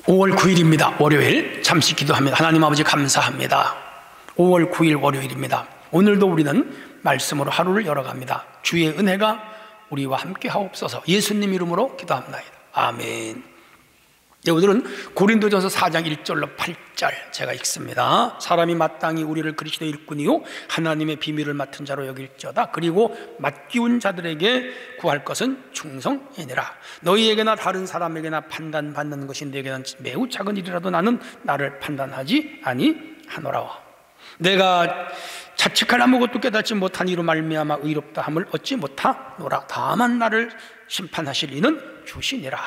(5월 9일입니다) 월요일 잠시 기도합니다. 하나님 아버지 감사합니다. 5월 9일 월요일입니다. 오늘도 우리는 말씀으로 하루를 열어갑니다. 주의 은혜가 우리와 함께 하옵소서. 예수님 이름으로 기도합니다. 아멘. 네, 오늘은 고린도전서 4장 1절로 8절 제가 읽습니다. 사람이 마땅히 우리를 그리스도의 일꾼이요 하나님의 비밀을 맡은 자로 여길지어다. 그리고 맡기운 자들에게 구할 것은 충성이니라. 너희에게나 다른 사람에게나 판단받는 것이 내게는 매우 작은 일이라도 나는 나를 판단하지 아니하노라. 내가 자책할 아무것도 깨닫지 못한 이로 말미암아 의롭다 함을 얻지 못하노라. 다만 나를 심판하실 이는 주시니라.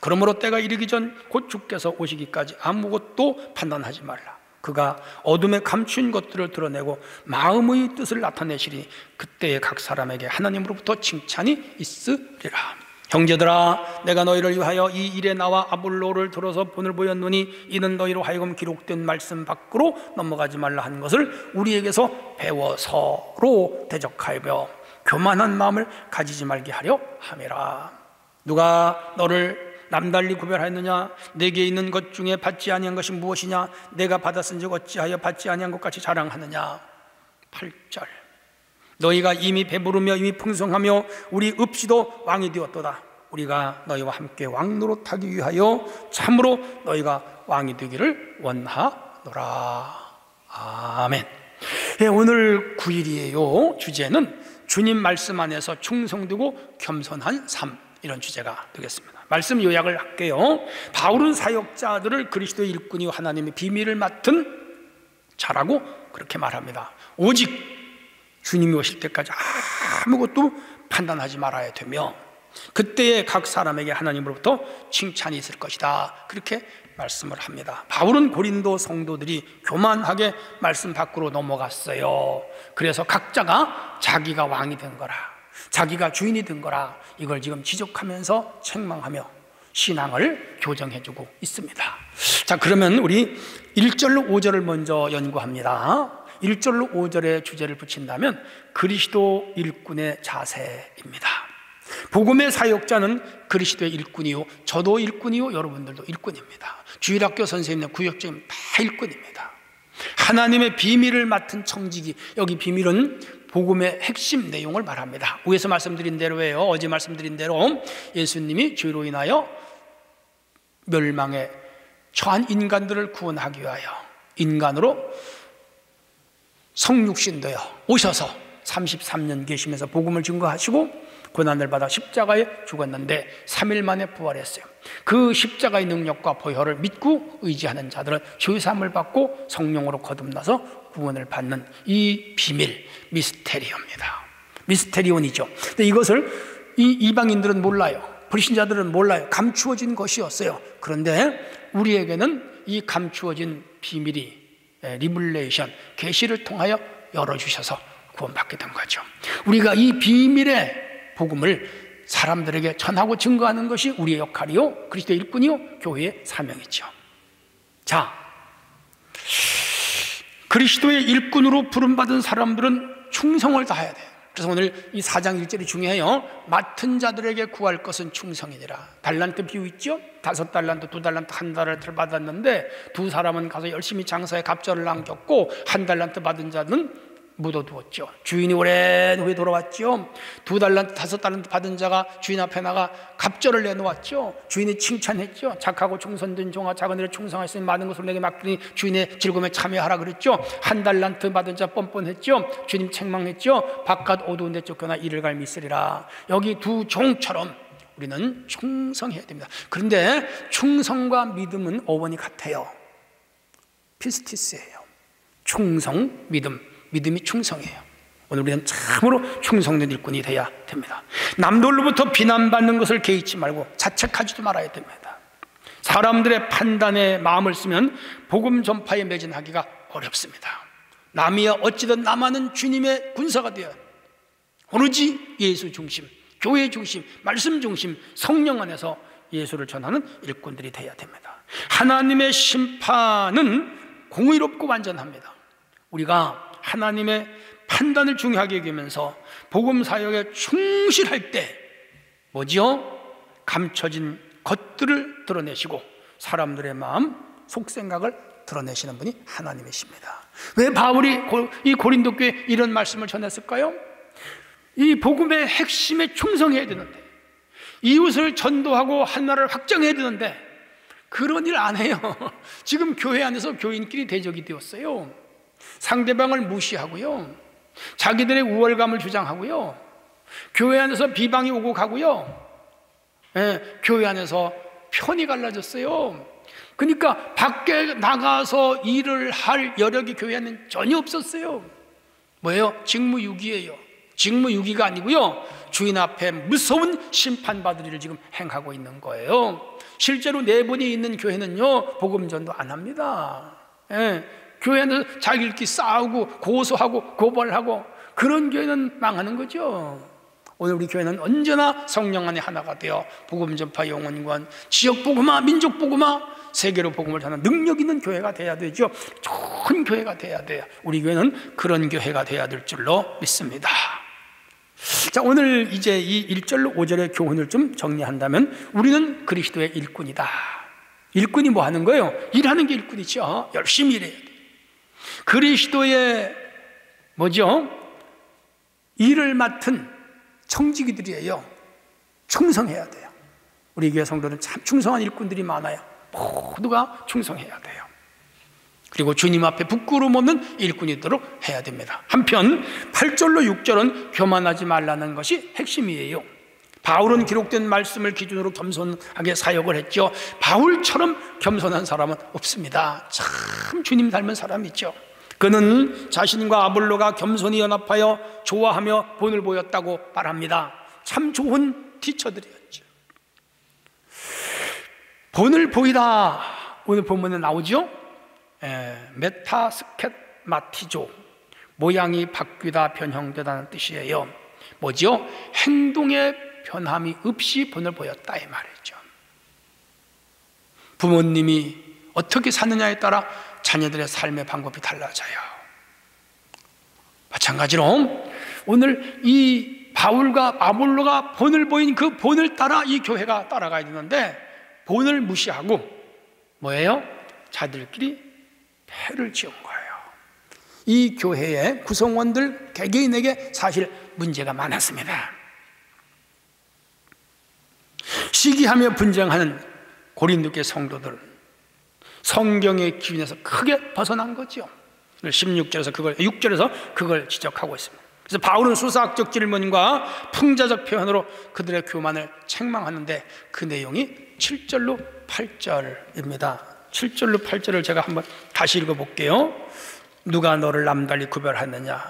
그러므로 때가 이르기 전 곧 주께서 오시기까지 아무것도 판단하지 말라. 그가 어둠에 감춘 것들을 드러내고 마음의 뜻을 나타내시리니 그때에 각 사람에게 하나님으로부터 칭찬이 있으리라. 형제들아, 내가 너희를 위하여 이 일에 나와 아볼로를 들어서 본을 보였노니 이는 너희로 하여금 기록된 말씀 밖으로 넘어가지 말라 한 것을 우리에게서 배워 서로 대적하며 교만한 마음을 가지지 말게 하려 함이라. 누가 너를 남달리 구별하였느냐? 내게 있는 것 중에 받지 아니한 것이 무엇이냐? 내가 받았은즉 어찌하여 받지 아니한 것 같이 자랑하느냐? 8절. 너희가 이미 배부르며 이미 풍성하며 우리 없이도 왕이 되었도다. 우리가 너희와 함께 왕노릇하기 위하여 참으로 너희가 왕이 되기를 원하노라. 아멘. 네, 오늘 9일이에요. 주제는 주님 말씀 안에서 충성되고 겸손한 삶, 이런 주제가 되겠습니다. 말씀 요약을 할게요. 바울은 사역자들을 그리스도의 일꾼이요 하나님의 비밀을 맡은 자라고 그렇게 말합니다. 오직 주님이 오실 때까지 아무것도 판단하지 말아야 되며 그때에 각 사람에게 하나님으로부터 칭찬이 있을 것이다, 그렇게 말씀을 합니다. 바울은 고린도 성도들이 교만하게 말씀 밖으로 넘어갔어요. 그래서 각자가 자기가 왕이 된 거라, 자기가 주인이 된 거라, 이걸 지금 지적하면서 책망하며 신앙을 교정해주고 있습니다. 자, 그러면 우리 1절로 5절을 먼저 연구합니다. 1절로 5절의 주제를 붙인다면 그리스도 일꾼의 자세입니다. 복음의 사역자는 그리스도의 일꾼이요, 저도 일꾼이요, 여러분들도 일꾼입니다. 주일학교 선생님, 구역장님 다 일꾼입니다. 하나님의 비밀을 맡은 청지기, 여기 비밀은 복음의 핵심 내용을 말합니다. 위에서 말씀드린 대로예요. 어제 말씀드린 대로 예수님이 죄로 인하여 멸망에 처한 인간들을 구원하기 위하여 인간으로 성육신 되어 오셔서 33년 계시면서 복음을 증거하시고 고난을 받아 십자가에 죽었는데 3일 만에 부활했어요. 그 십자가의 능력과 보혈을 믿고 의지하는 자들은 죄사함을 받고 성령으로 거듭나서 구원을 받는 이 비밀, 미스테리오입니다. 미스테리온이죠. 근데 이것을 이 이방인들은 몰라요. 불신자들은 몰라요. 감추어진 것이었어요. 그런데 우리에게는 이 감추어진 비밀이 리블레이션, 계시를 통하여 열어주셔서 구원받게 된 거죠. 우리가 이 비밀의 복음을 사람들에게 전하고 증거하는 것이 우리의 역할이요, 그리스도의 일꾼이요, 교회의 사명이죠. 자, 그리스도의 일꾼으로 부름받은 사람들은 충성을 다해야 돼요. 그래서 오늘 이 4장 1절이 중요해요. 맡은 자들에게 구할 것은 충성이니라. 달란트 비유 있죠? 5달란트, 2달란트, 1달란트를 받았는데 두 사람은 가서 열심히 장사에 갑절을 남겼고 1달란트 받은 자는 묻어두었죠. 주인이 오랜 후에 돌아왔죠. 2달란트, 5달란트 받은 자가 주인 앞에 나가 갑절을 내놓았죠. 주인이 칭찬했죠. 착하고 충성된 종아, 작은 일에 충성하였으니 많은 것을 내게 맡기니 주인의 즐거움에 참여하라 그랬죠. 1달란트 받은 자 뻔뻔했죠. 주님 책망했죠. 바깥 어두운 데 쫓겨나 이를 갈미 있으리라. 여기 두 종처럼 우리는 충성해야 됩니다. 그런데 충성과 믿음은 어원이 같아요. 피스티스예요. 충성, 믿음. 믿음이 충성이에요. 오늘 우리는 참으로 충성된 일꾼이 되어야 됩니다. 남들로부터 비난받는 것을 개의치 말고 자책하지도 말아야 됩니다. 사람들의 판단에 마음을 쓰면 복음 전파에 매진하기가 어렵습니다. 남이야 어찌든 남아는 주님의 군사가 되어야 오로지 예수 중심, 교회 중심, 말씀 중심, 성령 안에서 예수를 전하는 일꾼들이 되어야 됩니다. 하나님의 심판은 공의롭고 완전합니다. 우리가 하나님의 판단을 중요하게 여기면서 복음 사역에 충실할 때 뭐지요? 감춰진 것들을 드러내시고 사람들의 마음, 속생각을 드러내시는 분이 하나님이십니다. 왜 바울이 이 고린도 교회에 이런 말씀을 전했을까요? 이 복음의 핵심에 충성해야 되는데, 이웃을 전도하고 한나라를 확장해야 되는데 그런 일 안 해요. 지금 교회 안에서 교인끼리 대적이 되었어요. 상대방을 무시하고요, 자기들의 우월감을 주장하고요, 교회 안에서 비방이 오고 가고요, 교회 안에서 편이 갈라졌어요. 그러니까 밖에 나가서 일을 할 여력이 교회에는 전혀 없었어요. 뭐예요? 직무유기예요. 직무유기가 아니고요, 주인 앞에 무서운 심판받을 일을 지금 행하고 있는 거예요. 실제로 내분이 있는 교회는요, 복음전도 안 합니다. 교회는 자기들끼리 싸우고 고소하고 고발하고, 그런 교회는 망하는 거죠. 오늘 우리 교회는 언제나 성령 안에 하나가 되어 복음 전파, 영혼관, 지역 복음화, 민족 복음화, 세계로 복음을 전하는 능력 있는 교회가 돼야 되죠. 좋은 교회가 돼야 돼요. 우리 교회는 그런 교회가 돼야 될 줄로 믿습니다. 자, 오늘 이제 이 1절로 5절의 교훈을 좀 정리한다면, 우리는 그리스도의 일꾼이다. 일꾼이 뭐 하는 거예요? 일하는 게 일꾼이죠. 열심히 일해야 돼요. 그리스도의 뭐죠? 일을 맡은 청지기들이에요. 충성해야 돼요. 우리 교회 성도는 참 충성한 일꾼들이 많아요. 모두가 충성해야 돼요. 그리고 주님 앞에 부끄러움 없는 일꾼이 되도록 해야 됩니다. 한편 8절로 6절은 교만하지 말라는 것이 핵심이에요. 바울은 기록된 말씀을 기준으로 겸손하게 사역을 했죠. 바울처럼 겸손한 사람은 없습니다. 참 주님 닮은 사람이죠. 그는 자신과 아볼로가 겸손히 연합하여 좋아하며 본을 보였다고 말합니다. 참 좋은 티처들이었죠. 본을 보이다, 오늘 본문에 나오죠. 메타스켓마티조, 모양이 바뀌다, 변형되다는 뜻이에요. 뭐죠? 행동의 변함이 없이 본을 보였다, 이 말이죠. 부모님이 어떻게 사느냐에 따라 자녀들의 삶의 방법이 달라져요. 마찬가지로 오늘 이 바울과 아볼로가 본을 보인 그 본을 따라 이 교회가 따라가야 되는데, 본을 무시하고 뭐예요? 자들끼리 패를 지은 거예요. 이 교회의 구성원들 개개인에게 사실 문제가 많았습니다. 시기하며 분쟁하는 고린도교회 성도들, 성경의 기준에서 크게 벗어난 거죠. 6절에서 그걸 지적하고 있습니다. 그래서 바울은 수사학적 질문과 풍자적 표현으로 그들의 교만을 책망하는데, 그 내용이 7절로 8절입니다. 7절로 8절을 제가 한번 다시 읽어볼게요. 누가 너를 남달리 구별하느냐?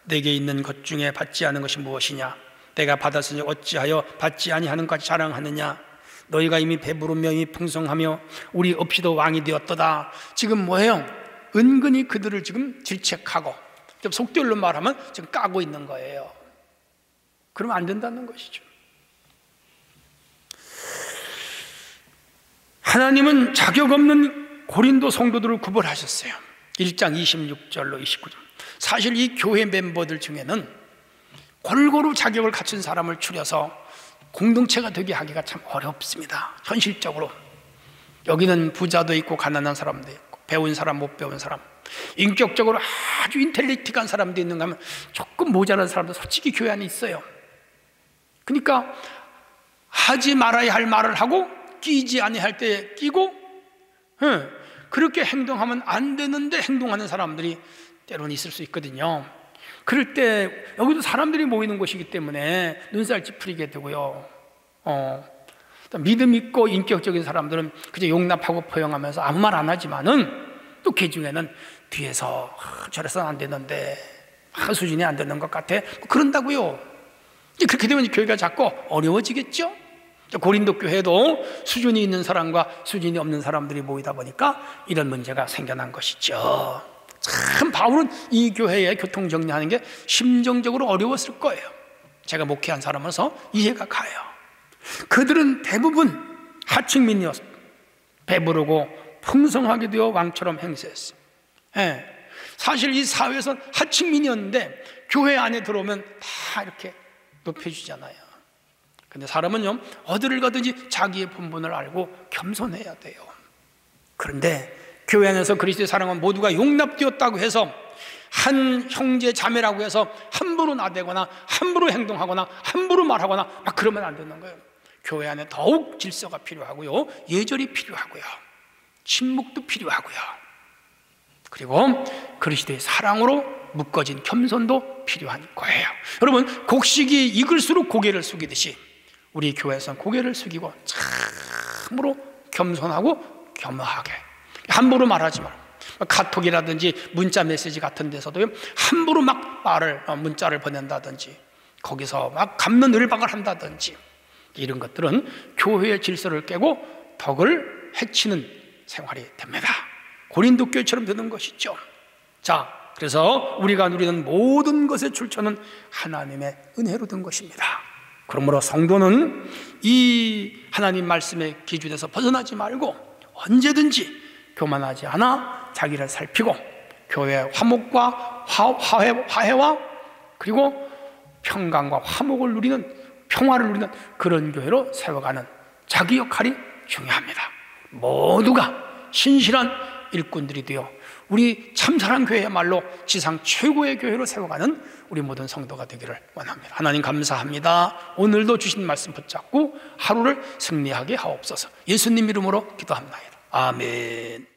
내게 있는 것 중에 받지 않은 것이 무엇이냐? 내가 받았으니 어찌하여 받지 아니하는 것까지 자랑하느냐? 너희가 이미 배부르며 이미 풍성하며 우리 없이도 왕이 되었도다. 지금 뭐예요? 은근히 그들을 지금 질책하고, 좀 속дел로 말하면 지금 까고 있는 거예요. 그러면 안 된다는 것이죠. 하나님은 자격 없는 고린도 성도들을 구별하셨어요. 1장 26절로 29절. 사실 이 교회 멤버들 중에는 골고루 자격을 갖춘 사람을 추려서 공동체가 되게 하기가 참 어렵습니다. 현실적으로 여기는 부자도 있고 가난한 사람도 있고, 배운 사람 못 배운 사람, 인격적으로 아주 인텔리틱한 사람도 있는가 하면 조금 모자란 사람도 솔직히 교회 안에 있어요. 그러니까 하지 말아야 할 말을 하고 끼지 아니할 때 끼고, 그렇게 행동하면 안 되는데 행동하는 사람들이 때로는 있을 수 있거든요. 그럴 때 여기도 사람들이 모이는 곳이기 때문에 눈살 찌푸리게 되고요. 믿음 있고 인격적인 사람들은 그저 용납하고 포용하면서 아무 말 안 하지만은, 또 그 중에는 뒤에서 저래서는 안 되는데, 수준이 안 되는 것 같아, 그런다고요. 이제 그렇게 되면 교회가 자꾸 어려워지겠죠. 고린도 교회도 수준이 있는 사람과 수준이 없는 사람들이 모이다 보니까 이런 문제가 생겨난 것이죠. 참 바울은 이 교회의 교통 정리하는 게 심정적으로 어려웠을 거예요. 제가 목회한 사람으로서 이해가 가요. 그들은 대부분 하층민이었습니다. 배부르고 풍성하게 되어 왕처럼 행세했습니다. 예. 사실 이 사회에서는 하층민이었는데 교회 안에 들어오면 다 이렇게 높여주잖아요. 근데 사람은요, 어디를 가든지 자기의 본분을 알고 겸손해야 돼요. 그런데 교회 안에서 그리스도의 사랑은 모두가 용납되었다고 해서 한 형제 자매라고 해서 함부로 나대거나 함부로 행동하거나 함부로 말하거나 막 그러면 안 되는 거예요. 교회 안에 더욱 질서가 필요하고요, 예절이 필요하고요, 침묵도 필요하고요, 그리고 그리스도의 사랑으로 묶어진 겸손도 필요한 거예요. 여러분, 곡식이 익을수록 고개를 숙이듯이 우리 교회에서는 고개를 숙이고 참으로 겸손하고 겸허하게, 함부로 말하지 말고, 카톡이라든지 문자 메시지 같은 데서도 함부로 막 문자를 보낸다든지 거기서 막 갑론을박을 한다든지 이런 것들은 교회의 질서를 깨고 덕을 해치는 생활이 됩니다. 고린도 교회처럼 되는 것이죠. 자, 그래서 우리가 누리는 모든 것의 출처는 하나님의 은혜로 된 것입니다. 그러므로 성도는 이 하나님 말씀의 기준에서 벗어나지 말고 언제든지 교만하지 않아 자기를 살피고 교회의 화목과 화해와 그리고 평강과 화목을 누리는, 평화를 누리는 그런 교회로 세워가는 자기 역할이 중요합니다. 모두가 신실한 일꾼들이 되어 우리 참사랑 교회야말로 지상 최고의 교회로 세워가는 우리 모든 성도가 되기를 원합니다. 하나님 감사합니다. 오늘도 주신 말씀 붙잡고 하루를 승리하게 하옵소서. 예수님 이름으로 기도합니다. 아멘.